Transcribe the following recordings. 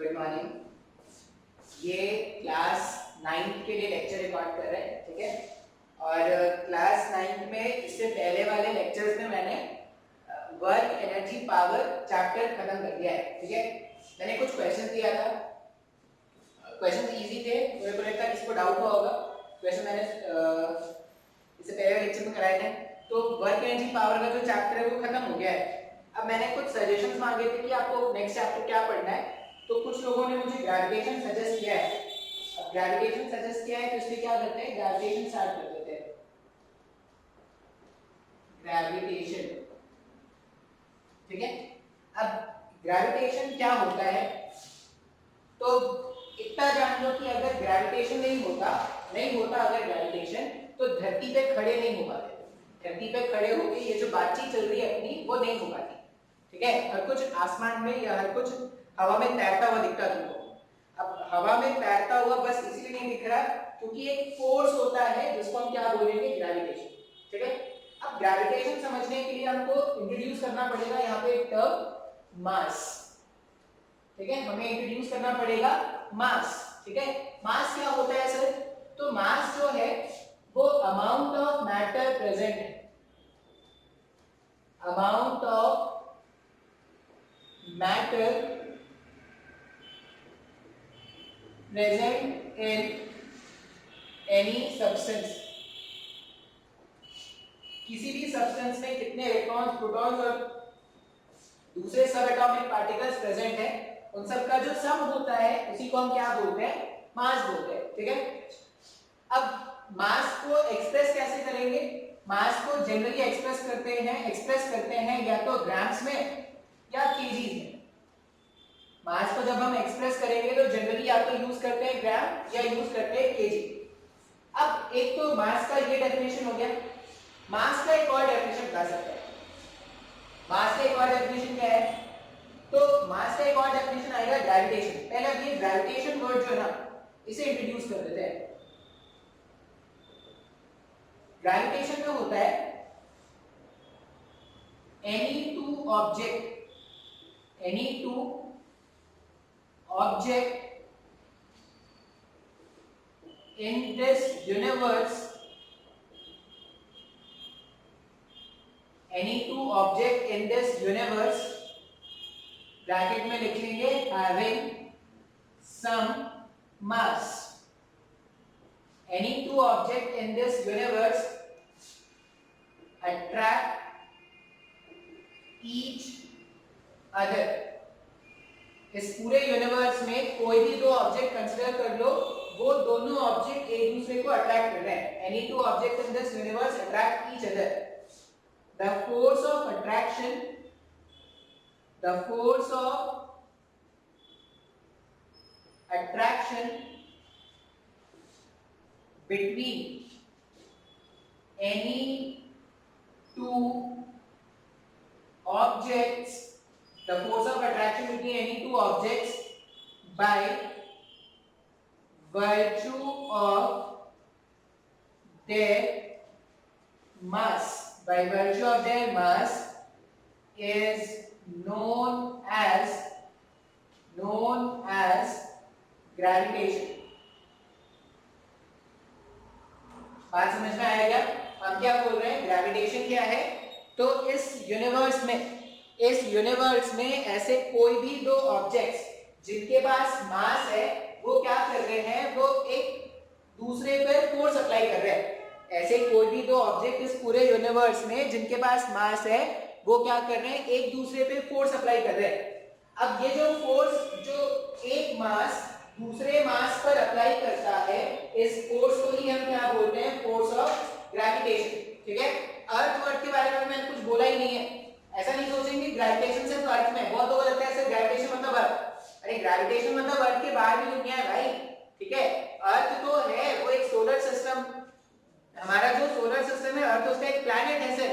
Good morning. ये class 9 के लिए लेक्चर रिकॉर्ड कर रहे हैं, ठीक है। और क्लास 9 में इससे पहले वाले लेक्चर्स में मैंने वर्क एनर्जी पावर चैप्टर खत्म कर दिया है, ठीक है। मैंने कुछ क्वेश्चन दिया था, क्वेश्चन इजी थे, मुझे को लगता है किसको डाउट हुआ होगा। क्वेश्चन मैंने इससे पहले लेक्चर में कराए थे। तो वर्क एनर्जी पावर का जो चैप्टर है वो खत्म हो गया है। अब मैंने कुछ सजेशंस मांगे थे कि आपको नेक्स्ट चैप्टर क्या पढ़ना है, तो कुछ लोगों ने मुझे ग्रेविटेशन सजेस्ट किया है। अब ग्रेविटेशन सजेस्ट किया है तो इसलिए क्या करते हैं, ग्रेविटेशन स्टार्ट कर देते हैं। ग्रेविटेशन, ठीक है। अब ग्रेविटेशन क्या होता है, तो इतना जान लो कि अगर ग्रेविटेशन नहीं होता अगर ग्रेविटेशन, तो धरती पे खड़े नहीं हो पाते। धरती पे खड़े होके ये जो बातचीत चल रही है अपनी, वो नहीं हो पाती, ठीक है। हर कुछ आसमान में या हर कुछ हवा में तैरता हुआ दिखता तुमको। अब हवा में तैरता हुआ बस इसलिए नहीं दिख रहा क्योंकि एक फोर्स होता है जिसको हम क्या बोलेंगे, ग्रेविटेशन, ठीक है। अब ग्रेविटेशन समझने के लिए हमको इंट्रोड्यूस करना पड़ेगा यहाँ पे एक टर्म मास, ठीक है। हमें इंट्रोड्यूस करना पड़ेगा मास, ठीक है। मास क्या होता है सर, तो मास जो है वो अमाउंट ऑफ मैटर प्रेजेंट है, amount of matter present in any substance. किसी भी सब्सटेंस में कितने इलेक्ट्रॉन्स, प्रोटॉन्स और दूसरे सब एटॉमिक पार्टिकल्स प्रेजेंट है, उन सब का जो सम होता है उसी को हम क्या बोलते हैं, मास बोलते हैं, ठीक है। अब मास को एक्सप्रेस कैसे करेंगे, मास को जनरली एक्सप्रेस करते हैं या तो ग्राम्स में या केजीज में। मास को जब हम एक्सप्रेस करेंगे तो जनरली या तो यूज करते हैं ग्राम या यूज करते हैं केजी। अब एक तो मास का ये डेफिनेशन हो गया। मास का एक और डेफिनेशन बता सकते हैं। मास का एक और डेफिनेशन क्या है, तो मास का एक और डेफिनेशन आएगा ग्रेविटेशन। पहले अब ये ग्रेविटेशन वर्ड जो है ना, इसे इंट्रोड्यूस कर देते हैं। ग्रेविटेशन में होता है any two object in this universe, any two object in this universe, bracket में लिख लेंगे having some mass. Any two object in this universe attract each other. इस पूरे यूनिवर्स में कोई भी दो ऑब्जेक्ट कंसीडर कर लो, वो दोनों ऑब्जेक्ट एक दूसरे को अट्रैक्ट कर रहे हैं। Any two object in this universe attract each other. The force of attraction between any two objects, the force of attraction between any two objects by virtue of their mass, is known as gravitation. बात समझ में आया क्या? हम क्या बोल रहे हैं, ग्रेविटेशन क्या है, तो इस यूनिवर्स में ऐसे कोई भी दो ऑब्जेक्ट्स जिनके पास मास है, वो क्या कर रहे हैं, वो एक दूसरे पर फोर्स अप्लाई कर रहे हैं। ऐसे कोई भी दो ऑब्जेक्ट इस पूरे यूनिवर्स में जिनके पास मास है, वो क्या कर रहे हैं, एक दूसरे पे फोर्स अप्लाई कर रहे हैं। अब ये जो फोर्स, जो एक मास दूसरे मास पर अप्लाई करता है, इस फोर्स को ही हम क्या बोलते हैं, फोर्स ऑफ ग्रेविटेशन, ठीक है। अर्थ के बारे में मैंने कुछ बोला ही नहीं है। ऐसा नहीं सोचेंगे ग्रेविटेशन सिर्फ अर्थ में, बहुत लोगों को लगता है सिर्फ ग्रेविटेशन मतलब अर्थ। अरे ग्रेविटेशन मतलब अर्थ के बाहर भी दुनिया है भाई, ठीक है। अर्थ तो है वो एक सोलर सिस्टम, हमारा जो सोलर सिस्टम है अर्थ उसका एक प्लैनेट है सर।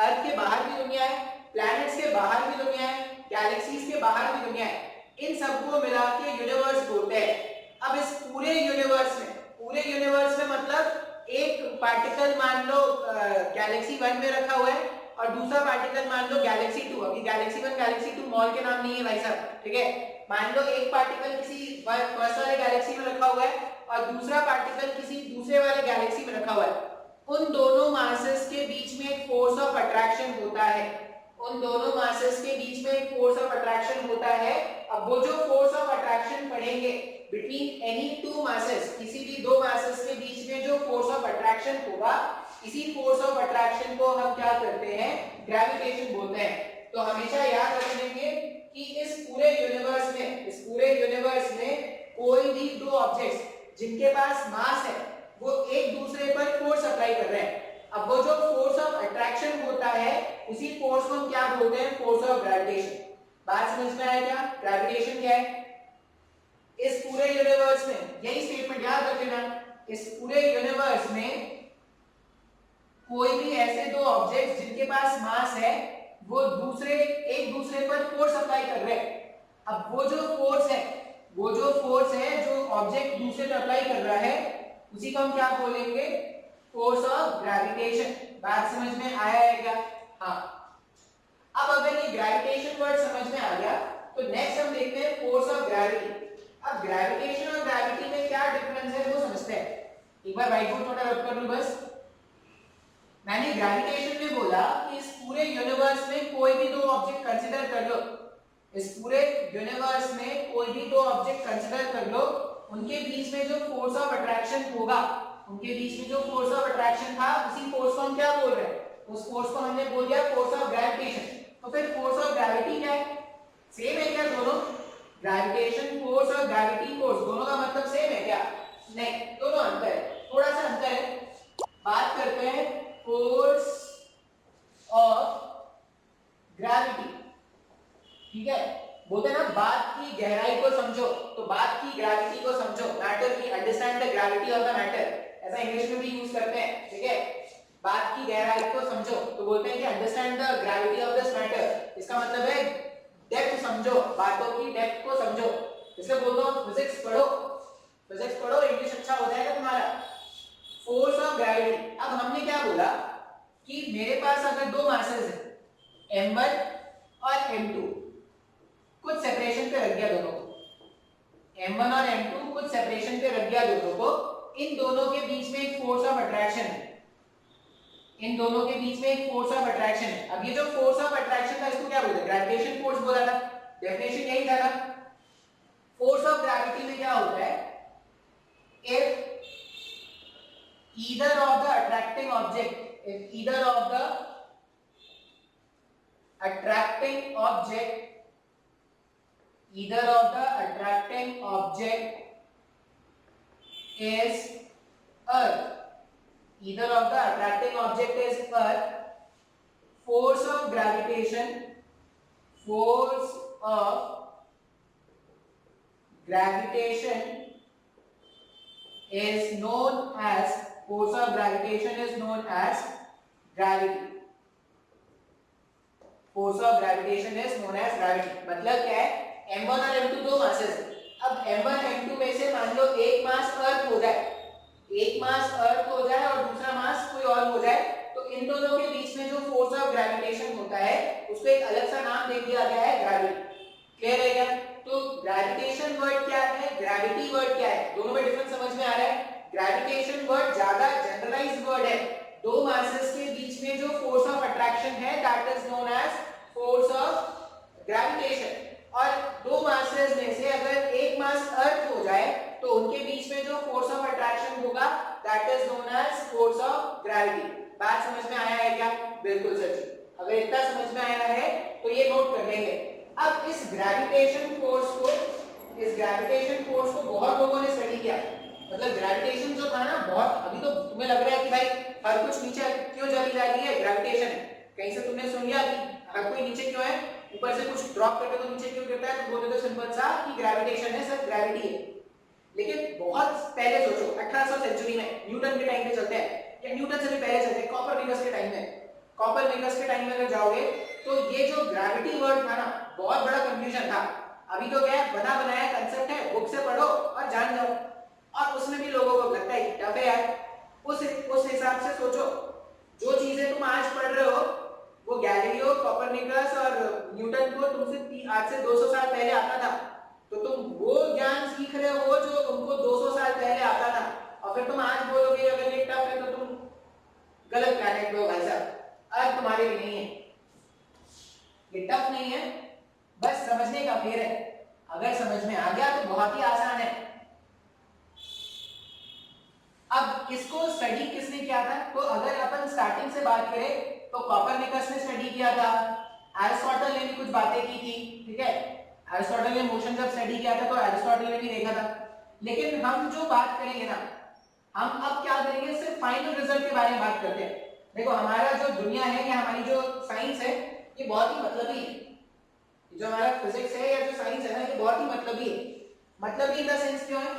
अर्थ के बाहर भी दुनिया है, प्लैनेट्स के बाहर भी दुनिया है, गैलेक्सीज के बाहर भी दुनिया है। इन सबको मिला के यूनिवर्स बोलते हैं। अब इस पूरे यूनिवर्स में मतलब एक पार्टिकल मान लो गैलेक्सी 1 में रखा हुआ है और दूसरा पार्टिकल मान लो गैलेक्सी 2, अभी गैलेक्सी 1 गैलेक्सी 2 मॉल के नाम नहीं है भाई साहब, ठीक है। मान लो एक पार्टिकल किसी फर्स्ट वाले गैलेक्सी में रखा हुआ है और दूसरा पार्टिकल किसी दूसरे वाले गैलेक्सी में रखा हुआ है, उन दोनों मासेस के बीच में एक फोर्स ऑफ अट्रैक्शन होता है, उन दोनों मासेस के बीच में एक फोर्स ऑफ अट्रैक्शन होता है। अब वो जो फोर्स ऑफ अट्रैक्शन पढ़ेंगे बिटवीन एनी टू मासेस, किसी भी दो मासेस के बीच में जो फोर्स ऑफ अट्रैक्शन होगा, इसी फोर्स ऑफ अट्रैक्शन को हम क्या करते हैं, ग्रेविटेशन बोलते हैं। तो हमेशा याद रखेंगे कि इस पूरे यूनिवर्स में कोई भी दो ऑब्जेक्ट्स जिनके पास मास है वो एक दूसरे पर फोर्स अप्लाई कर रहे हैं। अब वो जो फोर्स ऑफ अट्रैक्शन होता है उसी फोर्स को हम क्या बोलते हैं, फोर्स ऑफ ग्रेविटेशन। बात समझ में आया क्या, ग्रेविटेशन क्या है? इस पूरे यूनिवर्स में, यही स्टेटमेंट याद रख लेना, इस पूरे यूनिवर्स में कोई भी ऐसे दो ऑब्जेक्ट्स जिनके पास मास है वो एक दूसरे पर फोर्स अप्लाई कर रहे हैं। अब वो जो फोर्स है जो ऑब्जेक्ट दूसरे पर अप्लाई कर रहा है उसी को हम क्या बोलेंगे, फोर्स ऑफ ग्रेविटेशन। बात समझ में आया है क्या? हाँ। अब अगर ये ग्रेविटेशन वर्ड समझ में आ गया तो नेक्स्ट हम देखते हैं फोर्स ऑफ ग्रेविटी। अब ग्रेविटेशन और ग्रेविटी में क्या डिफरेंस है वो समझते हैं। एक बार व्हाइट बोर्ड थोड़ा रब कर लो बस। मैंने ग्रेविटेशन में बोला कि इस पूरे यूनिवर्स में कोई भी दो ऑब्जेक्ट कंसीडर कर लो, इस पूरे यूनिवर्स में कोई भी दो ऑब्जेक्ट कंसीडर कर लो, उनके बीच में जो फोर्स ऑफ अट्रैक्शन होगा, उनके बीच में जो फोर्स ऑफ अट्रैक्शन था उसी फोर्स को हम क्या बोल रहे हैं, उस फोर्स को हमने बोल दिया फोर्स ऑफ ग्रेविटेशन। तो फिर फोर्स ऑफ ग्रेविटी क्या है, सेम है क्या दोनों? ग्रेविटेशन फोर्स और ग्रेविटी फोर्स दोनों का मतलब सेम है क्या? नहीं, दोनों अंतर है, थोड़ा सा अंतर है। बात करते हैं फोर्स ऑफ ग्रेविटी, ठीक है। बोलते हैं ना बात की गहराई को समझो, तो बात की ग्रेविटी को समझो, मैटर की, understand the gravity of the matter, ऐसा इंग्लिश में भी यूज करते हैं, ठीक है। बात की गहराई को समझो तो बोलते हैं कि understand the gravity of this matter. इसका मतलब है डेप्थ समझो, बातों की डेप्थ को समझो। इसलिए बोलता हूं फिजिक्स पढ़ो, इंग्लिश अच्छा हो जाएगा तुम्हारा। Force of gravity. अब हमने क्या बोला कि मेरे पास अगर दो मासेस हैं m1 और m2, कुछ सेपरेशन पे रख दिया दोनों को, m1 और m2 कुछ सेपरेशन पे रख दिया दोनों को, इन दोनों के बीच में एक फोर्स ऑफ अट्रैक्शन है, इन दोनों के बीच में एक फोर्स ऑफ अट्रैक्शन है। अब ये जो फोर्स ऑफ अट्रैक्शन था इसको क्या बोलते हैं, ग्रेविटेशन फोर्स बोला था, डेफिनेशन यही था ना। फोर्स ऑफ ग्रेविटी में क्या होता है, if either of the attracting object, if either of the attracting object is earth, force of gravitation is known as gravity. Force of gravitation is known as gravity. मतलब क्या है, m1 और m2 दो masses है। अब m1 m2 में से मान लो एक मास अर्थ हो जाए, और दूसरा मास कोई और हो जाए, तो इन दोनों के बीच में जो फोर्स ऑफ ग्रेविटेशन होता है उसको एक अलग सा नाम दे दिया गया है, ग्रेविटी। क्लियर है क्या? तो ग्रेविटेशन वर्ड क्या है, ग्रेविटी वर्ड क्या है, दोनों में डिफरेंस समझ में आ रहा है? ग्रेविटेशन वर्ड ज्यादा जनरलाइज्ड वर्ड है, दो मासेस के बीच में जो फोर्स ऑफ अट्रैक्शन है that is known as force of gravitation. और दो मासेस में से अगर एक मास अर्थ हो जाए तो उनके बीच में जो फोर्स ऑफ अट्रैक्शन होगा that is known as force of gravity. बात समझ में आया है क्या? बिल्कुल सच। अगर इतना समझ में आया है तो ये नोट कर लेंगे। अब इस ग्रेविटेशन फोर्स को बहुत लोगों ने स्टडी किया, मतलब ग्रेविटेशन जो था ना बहुत, अभी तो तुम्हें लग रहा है कि भाई हर कुछ नीचे क्यों चली जा रही है, ग्रेविटेशन है। कहीं से तुमने सुन लिया कि हर कोई नीचे क्यों है, ऊपर से कुछ ड्रॉप करके तो नीचे क्यों गिरता है, तो बोलते तो सिंपल सा कि ग्रेविटेशन है, सर ग्रेविटी है। लेकिन बहुत पहले सोचो, 1800 सेंचुरी में न्यूटन के टाइम पे चलते हैं, या न्यूटन से भी पहले चलते हैं, कॉपरनिकस के टाइम में अगर जाओगे तो ये जो ग्रेविटी वर्ड था ना बहुत बड़ा कंफ्यूजन था। अभी तो क्या बना बनाया कंसेप्ट है, बुक से पढ़ो और जान जाओ, और उसमें भी लोगों को लगता है टफ है यार। उस हिसाब से सोचो, जो चीजें तुम आज पढ़ रहे हो वो गैलीलियो, कोपरनिकस और न्यूटन को तुमसे आज से 200 साल पहले आता था, तो तुम वो ज्ञान सीख रहे हो जो उनको 200 साल पहले आता था, और फिर तुम आज बोलोगे अगर ये टफ है तो तुम गलत प्लैनेट पे हो भाई साहब। आज तुम्हारे लिए नहीं है, ये टफ नहीं है, बस समझने का फेर है। अगर समझ में आ गया तो बहुत ही आसान है। अब इसको स्टडी किसने किया था? तो अगर अपन स्टार्टिंग से बात करें तो कोपरनिकस ने स्टडी किया था, एरिस्टोटल ने भी कुछ बातें की थी, ठीक है। एरिस्टोटल ने मोशन जब स्टडी किया था तो एरिस्टोटल ने भी देखा था। लेकिन हम जो बात करेंगे ना, हम अब क्या करेंगे, सिर्फ फाइनल रिजल्ट के बारे में बात करते हैं। देखो हमारा जो दुनिया है या हमारी जो साइंस है ये बहुत ही मतलबी है। जो हमारा फिजिक्स है या जो साइंस है ना ये बहुत ही मतलबी है। मतलबी इन द सेंस क्यों है?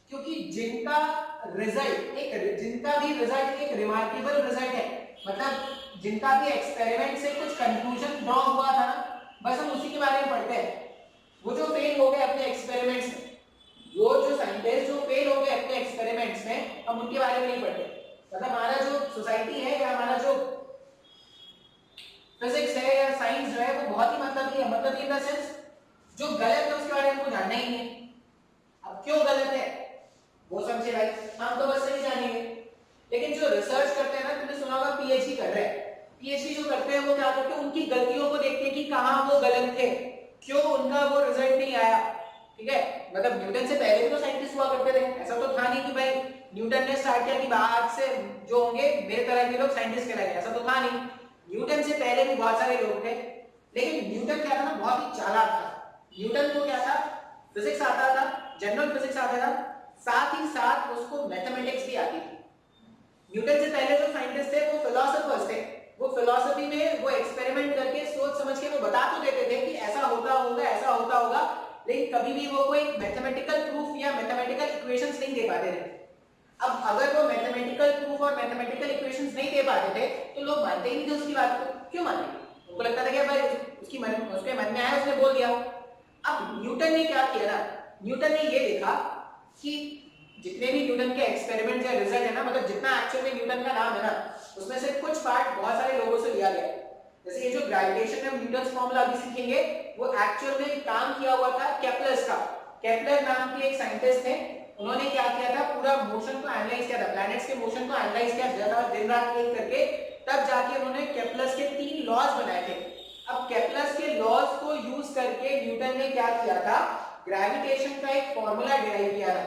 क्योंकि जिनका भी रिजल्ट एक रिमार्केबल रिजल्ट है, मतलब जिनका भी एक्सपेरिमेंट से कुछ कंक्लूजन ड्रॉ हुआ था ना, बस हम उसी के बारे में पढ़ते हैं। वो जो फेल हो गए अपने एक्सपेरिमेंट्स में, वो जो साइंटिस्ट जो फेल हो गए अपने एक्सपेरिमेंट्स में, हम उनके बारे में नहीं पढ़ते। मतलब हमारा जो सोसाइटी है या हमारा जो फिजिक्स है या साइंस जो है वो बहुत ही मतलब इन द सेंस जो गलत है उसके बारे में हमको जानना ही नहीं। अब क्यों गलत है वो समझे भाई, हम तो बस सही जानेंगे। लेकिन जो रिसर्च करते हैं ना, तुमने सुना होगा पीएचडी कर रहे हैं, पीएचडी जो करते हैं वो क्या करते हैं, उनकी गलतियों को देखते हैं कि कहां वो गलत थे, क्यों उनका वो रिजल्ट नहीं आया, ठीक है। मतलब न्यूटन से पहले भी तो साइंटिस्ट हुआ करते थे, ऐसा तो था नहीं कि भाई न्यूटन ने स्टार्ट किया कि आज से जो होंगे मेरे तरह के लोग साइंटिस्ट कहलाएंगे, ऐसा तो था नहीं। न्यूटन से पहले भी बहुत सारे लोग थे, लेकिन न्यूटन क्या था ना, बहुत ही चालाक था। न्यूटन को क्या था, फिजिक्स आता था, जनरल फिजिक्स आता था, साथ ही साथ उसको मैथमेटिक्स भी आती थी। न्यूटन से पहले जो साइंटिस्ट थे वो फिलोसोफर्स थे, वो फिलोसफी में वो एक्सपेरिमेंट करके सोच समझ के वो बता तो देते थे कि ऐसा होता होगा ऐसा होता होगा, लेकिन कभी भी वो कोई मैथमेटिकल प्रूफ या मैथमेटिकल इक्वेशंस नहीं दे पाते थे। अब अगर वो मैथमेटिकल प्रूफ और मैथमेटिकल इक्वेशंस नहीं दे पाते थे तो लोग मानते ही नहीं थे उसकी बात को। क्यों मानेंगे? उनको लगता था कि भाई उसके मन में आया उसने बोल दिया। अब न्यूटन ने क्या किया ना, न्यूटन ने ये देखा कि जितने भी न्यूटन के एक्सपेरिमेंट या रिजल्ट है ना, मतलब जितना एक्चुअल में न्यूटन का नाम है ना, उसमें से कुछ पार्ट बहुत सारे लोगों से लिया गया। जैसे ये जो ग्रेविटेशन में न्यूटन्स फॉर्मूला अभी सीखेंगे, वो एक्चुअल में काम किया हुआ था केपलर का। केपलर नाम के एक साइंटिस्ट थे, उन्होंने क्या किया था, पूरा मोशन को एनालाइज किया था, प्लैनेट्स के मोशन को एनालाइज किया दिन रात एक करके, तब जाके उन्होंने केपलर के 3 लॉज बनाए थे। अब केपलर के लॉज को यूज करके न्यूटन ने क्या किया था, ग्रेविटेशन का एक फॉर्मूला डिराइव किया था।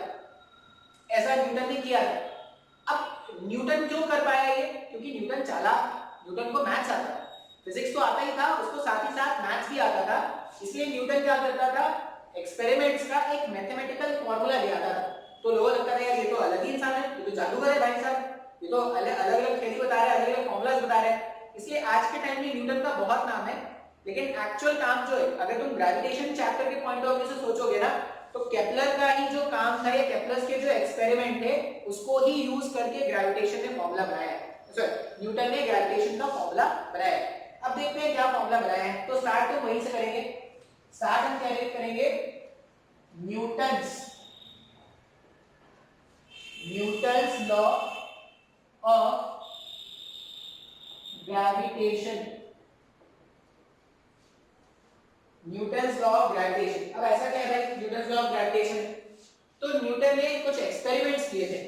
ऐसा न्यूटन ने किया था। अब न्यूटन क्यों कर पाया ये? क्योंकि न्यूटन चालाक, न्यूटन को मैथ्स आता था, फिजिक्स तो आता ही था, उसको साथ ही साथ मैथ्स भी आता था। इसलिए न्यूटन क्या करता था, एक्सपेरिमेंट्स का एक मैथमेटिकल फॉर्मूला ले आता था। तो लोगों को लगता था यार ये तो अलग ही इंसान है, ये तो जादूगर है भाई साहब, ये तो अलग अलग थ्योरी बता रहा है, अलग अलग फॉर्मूलाज बता रहा है। इसलिए आज के टाइम में न्यूटन का बहुत नाम है। लेकिन एक्चुअल काम जो है, अगर तुम ग्रेविटेशन चैप्टर के पॉइंट ऑफ व्यू से सोचोगे ना, तो केपलर का ही जो काम था या केपलर के जो एक्सपेरिमेंट थे उसको ही यूज करके ग्रेविटेशन ने फॉर्मूला बनाया है, न्यूटन ने ग्रेविटेशन का फॉर्मूला बनाया है। अब देखते हैं क्या फॉर्मूला बनाया है। तो स्टार्ट तो वहीं से करेंगे, स्टार्ट हम क्या करेंगे, Newton's law of gravitation, Newton's law of gravitation. अब ऐसा क्या है भाई न्यूटन्स लॉ ऑफ ग्रेविटेशन? तो न्यूटन ने कुछ एक्सपेरिमेंट्स किए थे,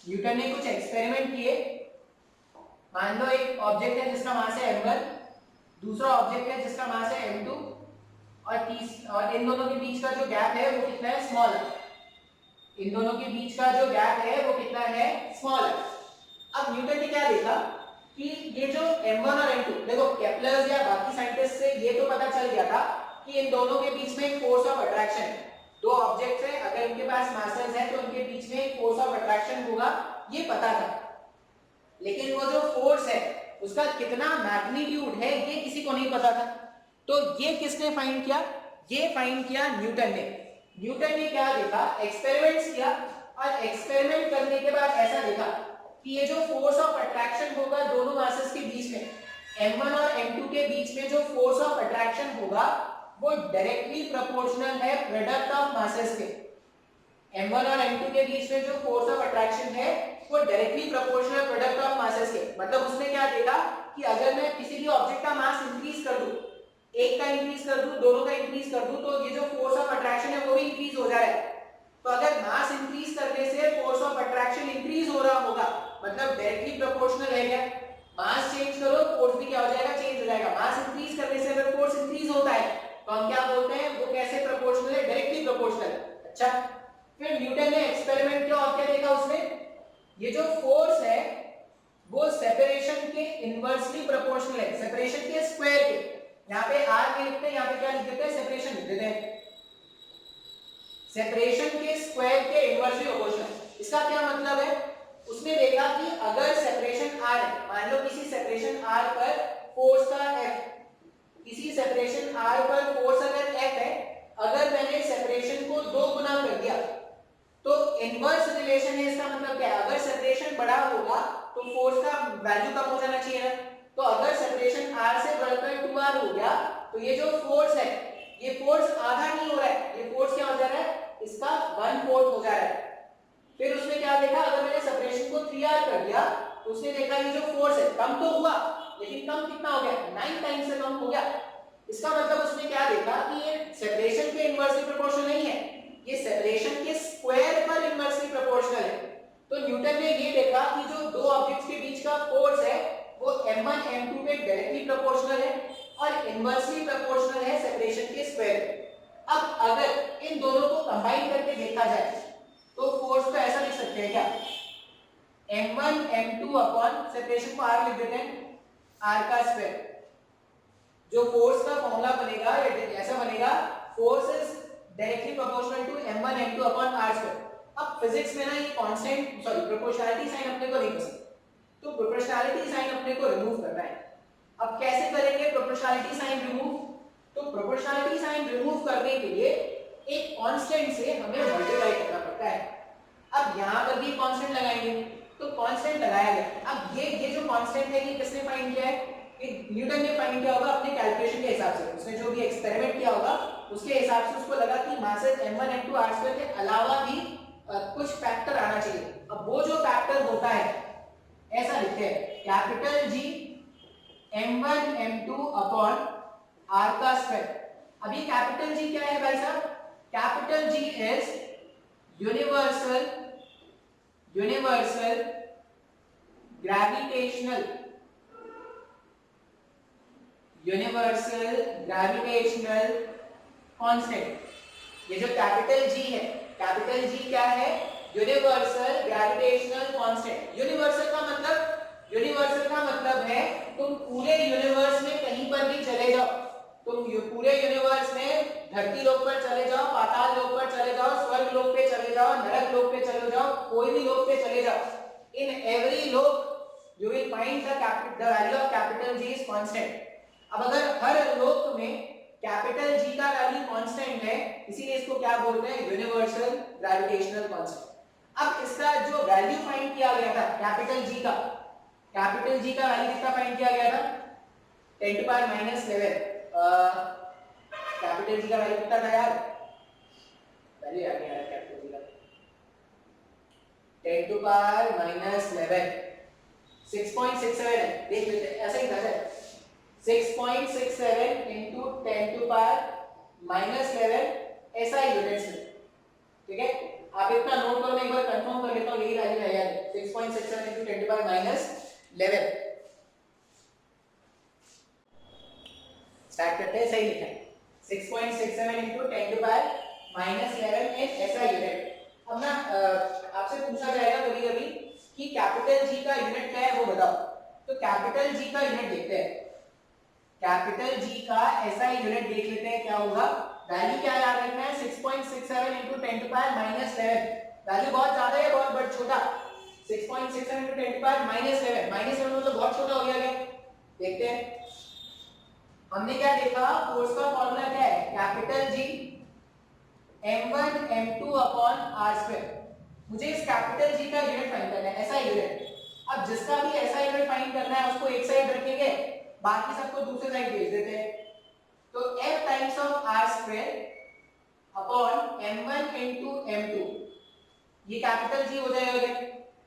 न्यूटन ने कुछ एक्सपेरिमेंट किए। मान लो एक ऑब्जेक्ट है जिसका मास है m1, दूसरा ऑब्जेक्ट है जिसका मास है m2, और इन दोनों के बीच का जो गैप है वो कितना है, स्मॉल है। इन दोनों के बीच का जो गैप है वो कितना है, स्मॉल है। अब न्यूटन ने क्या देखा कि ये जो m1 और m2, देखो केपलर या बाकी साइंटिस्ट से ये तो पता चल गया था कि इन दोनों के बीच में एक फोर्स ऑफ अट्रैक्शन है। दो ऑब्जेक्ट्स हैं, अगर इनके पास मासेस हैं तो इनके बीच में एक फोर्स ऑफ अट्रैक्शन होगा, ये पता था। लेकिन वो जो फोर्स है उसका कितना मैग्नीट्यूड है ये किसी को नहीं पता था। तो ये किसने फाइंड किया, ये फाइंड किया न्यूटन ने। न्यूटन ने क्या देखा, एक्सपेरिमेंट्स किया, और एक्सपेरिमेंट करने के बाद ऐसा देखा कि ये जो फोर्स ऑफ अट्रैक्शन होगा दोनों मासेस के बीच में, m1 और m2 के बीच में जो फोर्स ऑफ अट्रैक्शन होगा वो डायरेक्टली प्रोपोर्शनल है प्रोडक्ट ऑफ मासेस के। m1 और m2 के बीच में जो फोर्स ऑफ अट्रैक्शन है वो directly proportional product of masses के। मतलब उसने क्या देखा कि अगर मैं किसी भी ऑब्जेक्ट का मास इंक्रीज कर दूं, एक का इंक्रीज कर दूं, दोनों का इंक्रीज कर दूं, तो ये जो फोर्स ऑफ अट्रैक्शन है वो भी इंक्रीज हो जाए। तो अगर मास इंक्रीज करने से फोर्स ऑफ अट्रैक्शन इंक्रीज हो रहा होगा, मतलब डायरेक्टली प्रोपोर्शनल है क्या? मास चेंज करो, फोर्स भी क्या हो जाएगा? चेंज हो जाएगा। मास इंक्रीज करने से अगर फोर्स इंक्रीज होता है तो हम क्या बोलते हैं? वो कैसे प्रोपोर्शनल है? Directly proportional. अच्छा, फिर न्यूटन ने एक्सपेरिमेंट किया और क्या देखा उसने? ये जो फोर्स है वो सेपरेशन के इनवर्सली प्रोपोर्शनल है, सेपरेशन के स्क्वायर के। यहाँ पे आर के लिखते हैं, यहाँ पे क्या लिख देते हैं? सेपरेशन लिख देते हैं। सेपरेशन के स्क्वायर के इनवर्सली प्रोपोर्शनल। इसका क्या मतलब है? उसने देखा कि अगर सेपरेशन आर है, मान लो किसी सेपरेशन आर पर फोर्स का एफ, किसी सेपरेशन आर पर फोर्स अगर एफ है, अगर मैंने सेपरेशन को 2 गुना कर दिया तो इनवर्स रिलेशन है। इसका मतलब क्या है? अगर सेपरेशन बड़ा होगा तो फोर्स का वैल्यू कम हो जाना चाहिए ना। तो अगर सेपरेशन r से बढ़कर 2r हो गया तो ये जो फोर्स है, ये फोर्स आधा नहीं हो रहा है, ये फोर्स क्या हो जा रहा है? इसका 1/4 हो जा रहा है। फिर उसने क्या देखा? अगर मैंने सेपरेशन को 3r कर दिया तो उसने देखा ये जो फोर्स है कम तो हुआ, लेकिन कम कितना हो गया? 9 टाइम्स से कम हो गया। इसका मतलब उसने क्या देखा कि ये सेपरेशन के इनवर्सली प्रोपोर्शनल नहीं है, ये सेपरेशन के स्क्वायर पर इनवर्सली प्रोपोर्शनल है। तो न्यूटन ने ये देखा कि जो दो ऑब्जेक्ट्स के बीच का फोर्स है वो m1 m2 पे डायरेक्टली प्रोपोर्शनल है और इनवर्सली प्रोपोर्शनल है सेपरेशन के स्क्वायर पे। अब अगर इन दोनों को कंबाइन करके देखा जाए तो फोर्स को ऐसा लिख सकते हैं क्या? m1 m2 अपॉन सेपरेशन को r लिख देते हैं, r का स्क्वायर। जो फोर्स का फॉर्मूला बनेगा ऐसा बनेगा, force is directly proportional to m1 m2 upon r square. अब फिजिक्स में ना ये कांस्टेंट प्रोपोर्शनैलिटी साइन अपने को नहीं पसंद, तो प्रोपोर्शनैलिटी साइन अपने को रिमूव करना है। अब कैसे करेंगे प्रोपोर्शनैलिटी साइन रिमूव? तो प्रोपोर्शनैलिटी साइन रिमूव करने के लिए एक कांस्टेंट से हमें मल्टीप्लाई करना पड़ता है। अब यहां पर भी कांस्टेंट लगाएंगे, तो कांस्टेंट लगाया गया। अब ये जो कांस्टेंट है ये किसने फाइंड किया है? कि न्यूटन ने फाइंड किया होगा अपने कैलकुलेशन के हिसाब से। उसने जो भी एक्सपेरिमेंट किया होगा उसके हिसाब से उसको लगा कि मासेस m1 m2 r2 के अलावा भी कुछ फैक्टर आना चाहिए। अब वो जो फैक्टर होता है ऐसा लिखते हैं, capital G m1 m2 upon r का स्क्वायर। अभी कैपिटल G क्या है भाई साहब? Capital G is universal gravitational constant. ये जो कैपिटल G है, कैपिटल G क्या है? Universal gravitational constant. यूनिवर्सल का मतलब है तुम पूरे यूनिवर्स में कहीं पर भी चले जाओ, तुम पूरे यूनिवर्स में धरती लोक पर चले जाओ, पाताल लोक पर चले जाओ, स्वर्ग लोक पे चले जाओ, नरक लोक पे चले जाओ, कोई भी लोक पे चले जाओ, इन एवरी लोक you will find the value of capital G is constant. अब अगर हर लोक में कैपिटल G का वैल्यू कांस्टेंट है, इसीलिए इसको क्या बोलते हैं? Universal gravitational constant. अब इसका जो वैल्यू फाइंड किया गया था कैपिटल G का वैल्यू कितना फाइंड किया गया था? 10 टू पावर -11। कैपिटल G का वैल्यू कितना था यार? वैल्यू याद नहीं आ रहा कैपिटल G का। 10 टू पावर -11 6.67 है, देख लेते हैं ऐसा ही था सर। 6.67 into 10 to power -11 ऐसा यूनिट्स में, ठीक है? आप इतना नोट करो, मैं एक बार कंफर्म कर लेता हूं यही वैल्यू है यार। 6.67 into 10 to power -11। स्टार्ट करते हैं, सही लिखा है 6.67 into 10 to power -11 एक ऐसा यूनिट। अब ना आपसे पूछा जाएगा कभी-कभी कि कैपिटल G का यूनिट क्या है वो बताओ, तो कैपिटल G का यूनिट देखते हैं। कैपिटल G का ऐसा यूनिट देख लेते हैं क्या होगा। वैल्यू क्या याद रखना है? 6.67 into 10 to power -11। वैल्यू बहुत ज्यादा है, बहुत बड़ा छोटा? 6.67 into 10 to power -11 मतलब बहुत छोटा हो गया। देखते हैं हमने क्या देखा, फोर्स का फॉर्मूला क्या है? Capital G m1 m2 upon r²। मुझे इस कैपिटल G का यूनिट फाइंड करना है, ऐसा यूनिट। अब जिसका भी ऐसा यूनिट फाइंड करना है उसको एक साइड रखेंगे, बाकी सबको दूसरे साइड भेज देते हैं। तो f times of r² upon m1 into m2, ये कैपिटल G हो जाएगा।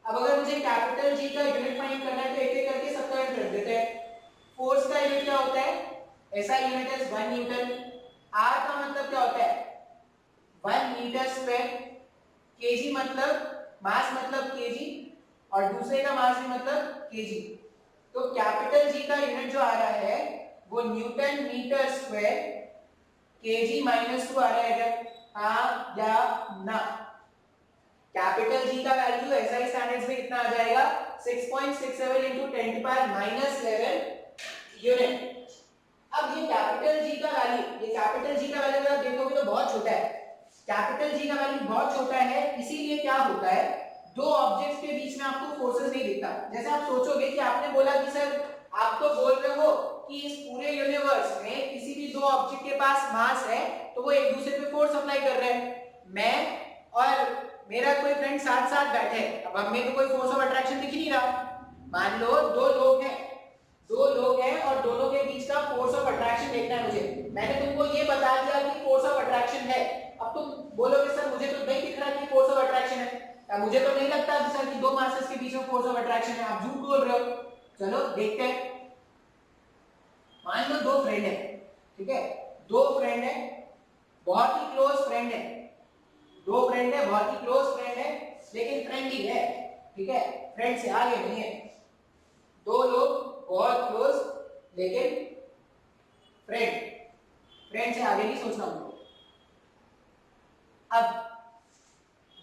अब अगर मुझे कैपिटल G का यूनिट फाइंड करना है तो एक एक करके सबका यूनिट रख देते हैं। फोर्स का यूनिट क्या होता है, ऐसा यूनिट इज 1 न्यूटन। आर का मतलब क्या होता है 1 मीटर स्क्वायर, केजी मतलब मास मतलब केजी, और दूसरे का मास भी मतलब केजी। तो कैपिटल जी का यूनिट जो आ रहा है वो newton metre square KG minus 2 आ रहा है, हाँ या ना। कैपिटल जी का वैल्यू एसआई स्टैंडर्ड्स में कितना आ जाएगा 6.67 into 10 to power minus 11 unit. अब ये कैपिटल जी का वैल्यू, ये कैपिटल जी का वैल्यू अगर देखोगे तो बहुत छोटा है, कैपिटल जी का वैल्यू बहुत छोटा है, इसीलिए क्या होता है दो ऑब्जेक्ट्स के बीच में आपको फोर्सेस नहीं दिखता। जैसे आप सोचोगे कि आपने बोला कि सर आप तो बोल रहे हो कि इस पूरे यूनिवर्स में किसी भी दो ऑब्जेक्ट के पास मास है तो वो एक दूसरे पे फोर्स अप्लाई कर रहे हैं, मैं और मेरा कोई फ्रेंड साथ साथ बैठे हैं, अब हमें तो कोई फोर्स ऑफ अट्रैक्शन दिख नहीं रहा। मान लो दो लोग हैं और दोनों के बीच का फोर्स ऑफ अट्रैक्शन देखना है मुझे, मैंने तुमको ये बता दिया कि फोर्स ऑफ अट्रैक्शन है, अब तुम बोलोगे सर मुझे तो नहीं दिख रहा कि फोर्स ऑफ अट्रैक्शन है, मुझे तो नहीं लगता कि सर कि दो मासेस के बीच में फोर्स ऑफ अट्रैक्शन है, आप झूठ बोल रहे हो। चलो देखते हैं। मान लो दो फ्रेंड है, ठीक है, दो फ्रेंड है, बहुत ही क्लोज फ्रेंड है, दो फ्रेंड है, बहुत ही क्लोज फ्रेंड है, लेकिन फ्रेंडली है, ठीक है, फ्रेंड से आगे नहीं है। दो लोग बहुत क्लोज लेकिन फ्रेंड से आगे नहीं सोचना उनको। अब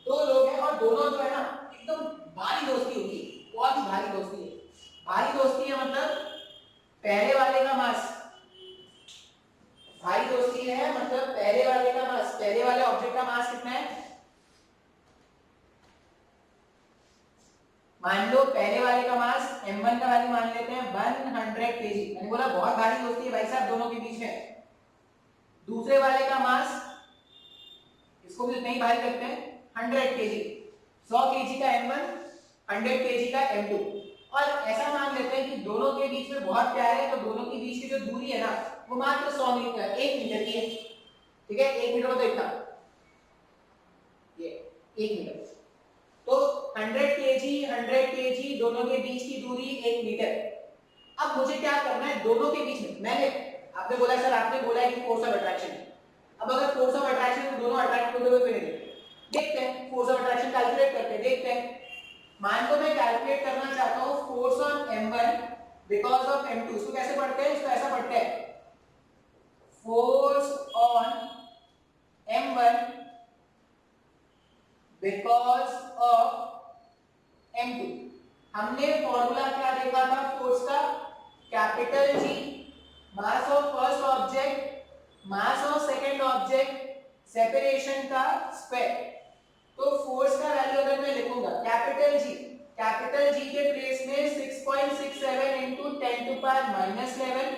दो लोग हैं और दोनों जो है ना एकदम भारी दोस्ती होगी, बहुत ही भारी दोस्ती है। भारी दोस्ती है मतलब पहले वाले का मास, भारी दोस्ती है मतलब पहले वाले का मास, पहले वाले ऑब्जेक्ट का मास कितना है, मान लो पहले वाले का मास m1 का वैल्यू मान लेते हैं 100 kg, मैंने बोला बहुत भारी दोस्ती है भाई साहब दोनों के बीच में। दूसरे वाले का मास इसको भी उतना ही भारी करते हैं 100 kg, 100 kg का m1, 100 kg का m2, और ऐसा मान लेते हैं कि दोनों के बीच में बहुत प्यार है, तो दोनों के बीच की जो दूरी है ना वो मात्र 100 मीटर 1 मीटर की है, ठीक है, 1 मीटर मतलब इतना, ये 1 मीटर, तो 100 kg दोनों के बीच की दूरी 1 मीटर। अब मुझे क्या करना है दोनों के बीच में, मैंने आपने बोला सर आपने बोला है कि फोर्स ऑफ अट्रैक्शन है, अब अगर फोर्स ऑफ अट्रैक्शन तो दोनों अट्रैक्ट होते हुए फिरेंगे, देखते हैं फोर्स ऑफ अट्रैक्शन कैलकुलेट करते हैं, देखते हैं। मान लो मैं कैलकुलेट करना चाहता हूं force on m1 because of m2, इसको कैसे पढ़ते हैं, इसको ऐसा पढ़ते हैं force on m1 because of m2। हमने फॉर्मूला क्या देखा था फोर्स का, capital G mass of first object mass of second object separation का स्क्वायर। तो फोर्स का वैल्यू अगर मैं लिखूंगा कैपिटल G के प्लेस में 6.67 into 10 to power minus 11,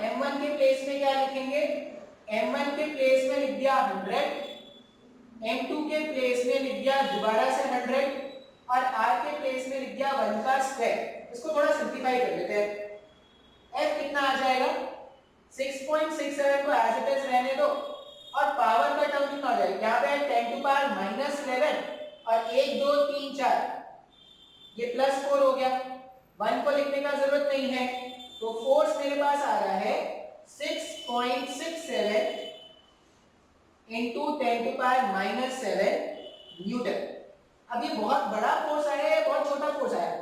m1 के प्लेस में क्या लिखेंगे, m1 के प्लेस में लिख दिया 100, m2 के प्लेस में लिख दिया दोबारा से 100, और r के प्लेस में लिख दिया 1 का स्क्वायर। इसको थोड़ा सिंपलीफाई कर लेते हैं, f कितना आ जाएगा 6.67 को एज इट इज रहने दो, और पावर का टर्म कितना हो जाएगा, यहाँ पे 10 to power minus 11 और 1 2 3 4 ये प्लस 4 हो गया, 1 को लिखने का जरूरत नहीं है, तो फोर्स मेरे पास आ रहा है 6.67 into 10 to power minus 7 Newton. अब ये बहुत बड़ा फोर्स आया है बहुत छोटा फोर्स आया है,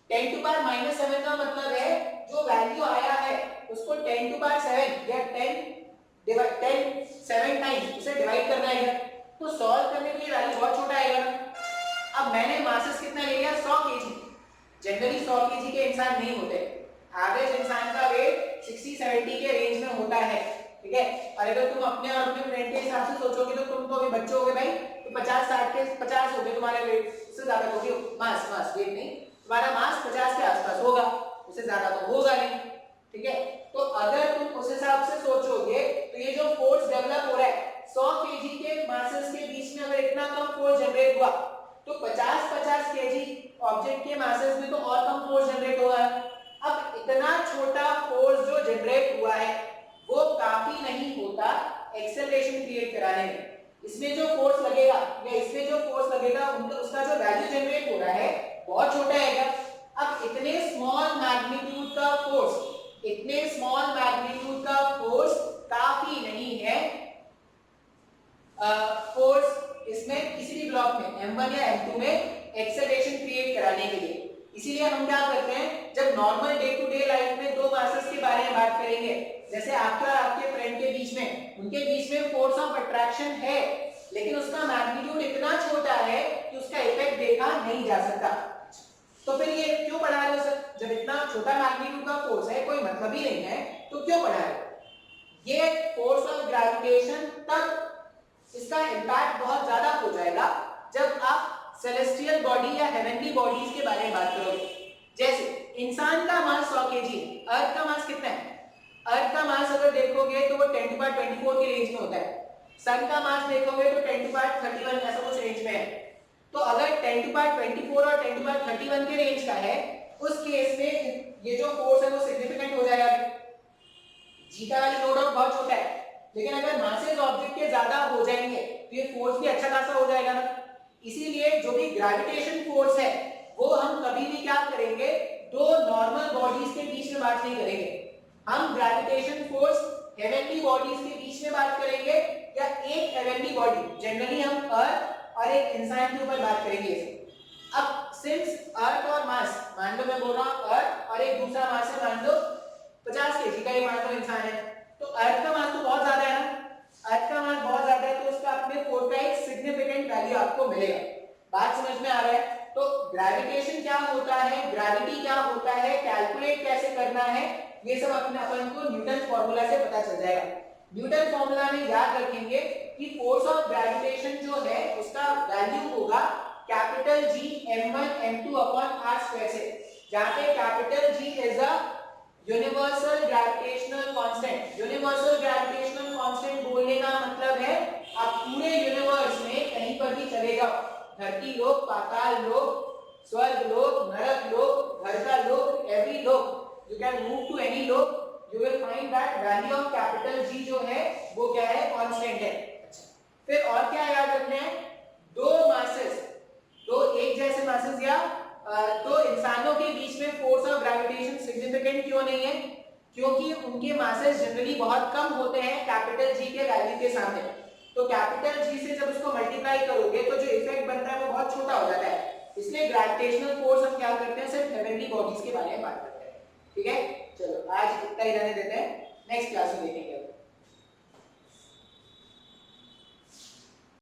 10 to power minus 7 का मतलब है जो वैल्यू आया है उसको 10 to power 7 या 7 टाइम्स उसे डिवाइड करना है, तो सॉल्व करने के लिए वैल्यू बहुत छोटा आएगा। अब मैंने मासेस कितना ले लिया 100 kg, जनरली 100 kg के इंसान नहीं होते, एवरेज इंसान का वेट 60-70 के रेंज में होता है, ठीक है, और अगर तुम अपने और अपने फ्रेंड के हिसाब से सोचोगे तो तुम तो अभी बच्चे हो गए भाई, तो 50-60 के 50 हो गए तुम्हारे वेट, उससे ज्यादा होगी मास वेट नहीं, तुम्हारा मास 50 के आसपास होगा, उससे ज्यादा तो होगा नहीं, ठीक है। तो अगर तुम उस हिसाब से सोचोगे तो ये जो फोर्स डेवलप हो रहा है 100 kg के मासेस के बीच में अगर इतना कम फोर्स जनरेट हुआ तो 50-50 kg ऑब्जेक्ट के मासेस में तो और कम फोर्स जनरेट होगा। अब इतना छोटा फोर्स जो जनरेट हुआ है वो काफी नहीं होता एक्सेलरेशन क्रिएट कराने में, इसमें जो फोर्स लगेगा या इसमें जो फोर्स लगेगा उसका जो वैल्यू जनरेट हो रहा है बहुत छोटा आएगा, अब इतने स्मॉल मैग्नीट्यूड का फोर्स, इतने स्मॉल मैग्नीट्यूड का फोर्स काफी नहीं है फोर्स इसमें किसी भी ब्लॉक में M1 या M2 में एक्सेलरेशन क्रिएट कराने के लिए। इसीलिए हम क्या करते हैं, जब normal day to day life में दो मासेस के बारे में बात करेंगे, जैसे आपके और आपके फ्रेंड के बीच में, उनके बीच में फोर्स ऑफ अट्रैक्शन है, लेकिन उसका मैग्नीट्यूड इतना छोटा है कि उसका इफेक्ट देखा नहीं जा सकता। तो फिर ये क्यों पढ़ा रहे हो सर, जब इतना छोटा मैग्नीट्यूड का फोर्स है, कोई मतलब ही नहीं है, तो क्यों पढ़ा रहे हो? ये फोर्स ऑफ ग्रेविटेशन तब इसका इम्पैक्ट बहुत ज्यादा हो जाएगा जब आप सेलेस्टियल बॉडी या हेवनली बॉडीज के बारे में बात करोगे। जैसे इंसान का मास 100 केजी, अर्थ का मास कितना है? अर्थ का मास अगर देखोगे तो वो 10⁻24 के रेंज में होता है। सन का मास देखोगे तो 10⁻31 ऐसा कुछ रेंज में है। तो अगर 10⁻24 और 10⁻31 के रेंज का है, उस केस में ये जो फोर्स है वो सिग्निफिकेंट हो जाएगा। जी का वाली नो डाउट बहुत छोटा है, लेकिन अगर मासेस ऑब्जेक्ट के ज्यादा हो जाएंगे तो ये फोर्स भी अच्छा खासा हो जाएगा ना। इसीलिए जो भी ग्रेविटेशन फोर्स है वो हम कभी भी क्या करेंगे, दो नॉर्मल बॉडीज के बीच में बात नहीं करेंगे। हम ग्रेविटेशन फोर्स हेवनली बॉडीज के बीच में बात करेंगे या एक हेवनली बॉडी, जनरली हम अर्थ और एक इंसान के ऊपर बात करेंगे। अब सिंस अर्थ और मास, मान लो मैं बोल रहा हूं अर्थ और एक दूसरा मास है मान लो 50 केजी का, ये मान लो इंसान है, तो अर्थ का मास तो बहुत ज्यादा है ना, अर्थ का मास बहुत ज्यादा है, तो उसका अपने फोर्स का एक सिग्निफिकेंट वैल्यू आपको मिलेगा। बात समझ में आ रहा है? तो ग्रेविटेशन क्या होता है, ग्रेविटी क्या होता है, कैलकुलेट कैसे करना है, ये सब अपने अपन को न्यूटन फॉर्मूला से पता चल जाएगा। न्यूटन फॉर्मूला में याद रखेंगे कि फोर्स ऑफ ग्रेविटेशन जो है उसका वैल्यू होगा capital G m1 m2 upon r square से, जहां पे capital G is a universal gravitational constant. Universal gravitational constant बोलने का मतलब है आप पूरे यूनिवर्स में कहीं पर भी चले जाओ, धरती लोक, पाताल लोक, स्वर्ग लोक, नरक लोक, घर का लोक, एवरी लोक, you can move to any लोक, you will find that value of capital G जो है वो क्या है, कांस्टेंट है। फिर और क्या याद रखना है, दो मासेस, दो एक जैसे मासेस या तो इंसानों के बीच में फोर्स ऑफ ग्रेविटेशन सिग्निफिकेंट क्यों नहीं है? क्योंकि उनके मासेस जनरली बहुत कम होते हैं कैपिटल G के वैल्यू के सामने। तो कैपिटल G से जब उसको मल्टीप्लाई करोगे तो जो इफेक्ट बनता है वो बहुत छोटा हो जाता है। इसलिए ग्रेविटेशनल फोर्स हम क्या करते हैं, सिर्फ हेवनली बॉडीज के बारे में बात करते हैं। ठीक है, चलो आज इतना ही रहने देते हैं, नेक्स्ट क्लास में देखेंगे।